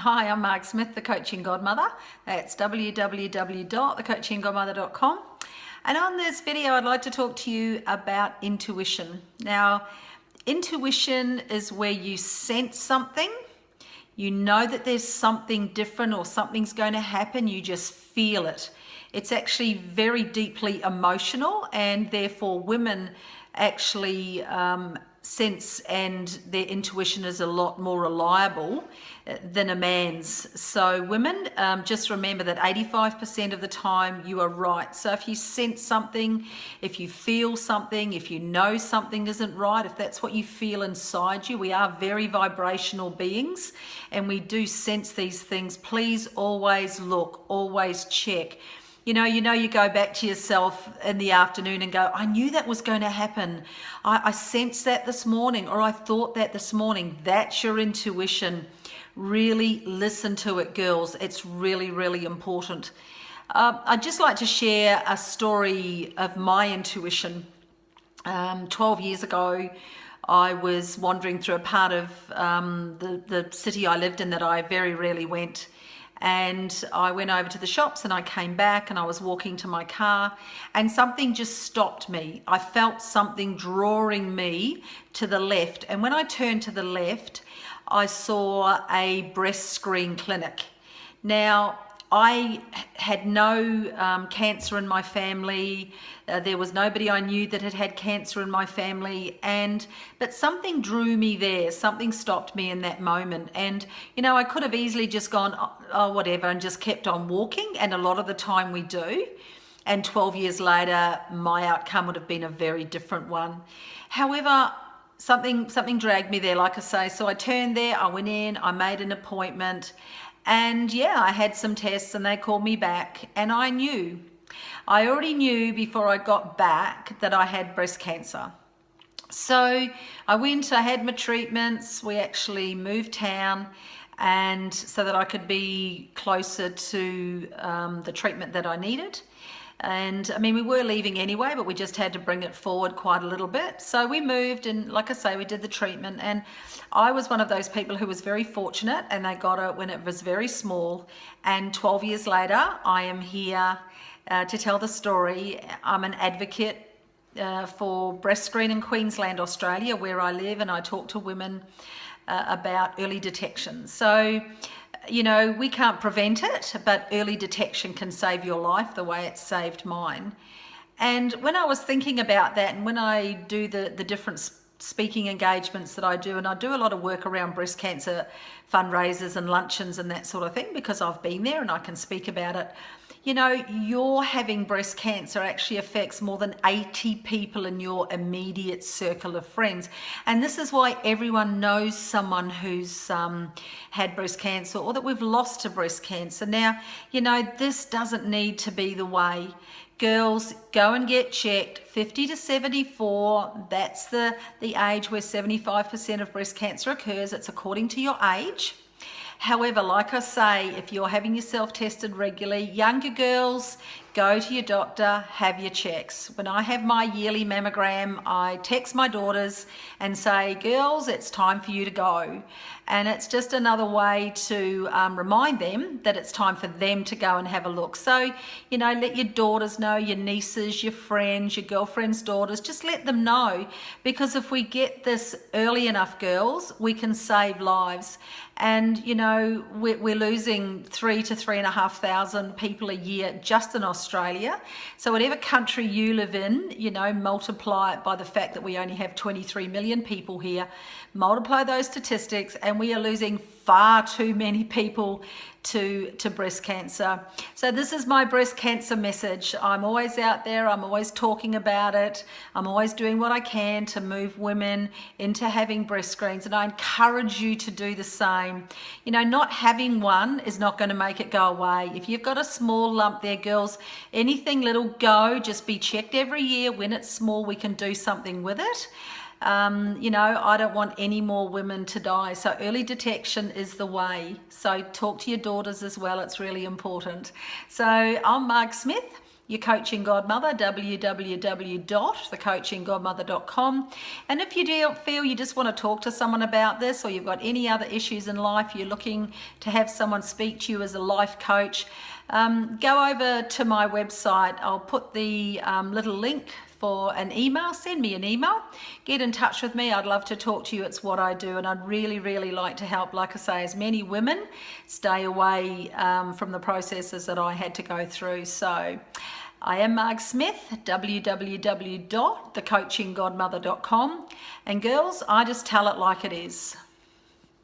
Hi, I'm Mark Smith, the Coaching Godmother. That's www.thecoachinggodmother.com. And on this video, I'd like to talk to you about intuition. Now, intuition is where you sense something, you know that there's something different or something's going to happen, you just feel it. It's actually very deeply emotional, and therefore women actually sense and their intuition is a lot more reliable than a man's. So women, just remember that 85% of the time you are right. So if you sense something, if you feel something, if you know something isn't right, if that's what you feel inside you, we are very vibrational beings and we do sense these things. Please always look, always check. You go back to yourself in the afternoon and go, I knew that was going to happen. I sensed that this morning, or I thought that this morning. That's your intuition. Really listen to it, girls. It's really, really important. I'd just like to share a story of my intuition. 12 years ago, I was wandering through a part of the city I lived in that I very rarely went. And I went over to the shops and I came back and I was walking to my car and something just stopped me. I felt something drawing me to the left. And when I turned to the left, I saw a breast screen clinic. Now, I had no cancer in my family. There was nobody I knew that had had cancer in my family, but something drew me there. Something stopped me in that moment, and I could have easily just gone, oh, whatever, and just kept on walking. And a lot of the time we do. And 12 years later, my outcome would have been a very different one. However, something dragged me there, like I say. So I turned there. I went in. I made an appointment. And yeah, I had some tests and they called me back, and I already knew before I got back that I had breast cancer. So I went, I had my treatments, we actually moved town, and so that I could be closer to the treatment that I needed. And I mean, we were leaving anyway, but we just had to bring it forward quite a little bit. So we moved, and like I say, we did the treatment, and I was one of those people who was very fortunate, and they got it when it was very small. And 12 years later, I am here to tell the story. I'm an advocate for breast screen in Queensland, Australia, where I live, and I talk to women about early detection. So we can't prevent it, but early detection can save your life the way it saved mine. And when I was thinking about that, and when I do the different speaking engagements that I do, and I do a lot of work around breast cancer fundraisers and luncheons and that sort of thing, because I've been there and I can speak about it. Your having breast cancer actually affects more than 80 people in your immediate circle of friends. And this is why everyone knows someone who's had breast cancer, or that we've lost to breast cancer. Now, this doesn't need to be the way. Girls, go and get checked. 50 to 74, that's the age where 75% of breast cancer occurs. It's according to your age. However, like I say, if you're having yourself tested regularly, younger girls, go to your doctor, have your checks. When I have my yearly mammogram, I text my daughters and say, girls, it's time for you to go. And it's just another way to remind them that it's time for them to go and have a look. So, let your daughters know, your nieces, your friends, your girlfriends' daughters, just let them know. Because if we get this early enough, girls, we can save lives. And, we're losing 3,000 to 3,500 people a year just in Australia. So whatever country you live in, multiply it by the fact that we only have 23 million people here, multiply those statistics, and we are losing far too many people to breast cancer. So this is my breast cancer message. I'm always out there. I'm always talking about it. I'm always doing what I can to move women into having breast screens, and I encourage you to do the same. Not having one is not going to make it go away. If you've got a small lump there, girls, anything little, just be checked every year. When it's small, we can do something with it. I don't want any more women to die. So early detection is the way. So talk to your daughters as well. It's really important. So I'm Mark Smith. your coaching godmother, www.thecoachinggodmother.com. And if you feel you just want to talk to someone about this, or you've got any other issues in life, you're looking to have someone speak to you as a life coach, go over to my website. I'll put the little link for an email. Send me an email, get in touch with me. I'd love to talk to you. It's what I do, and I'd really like to help, like I say, as many women stay away from the processes that I had to go through. So I am Marg Smith, www.thecoachinggodmother.com, and girls, I just tell it like it is.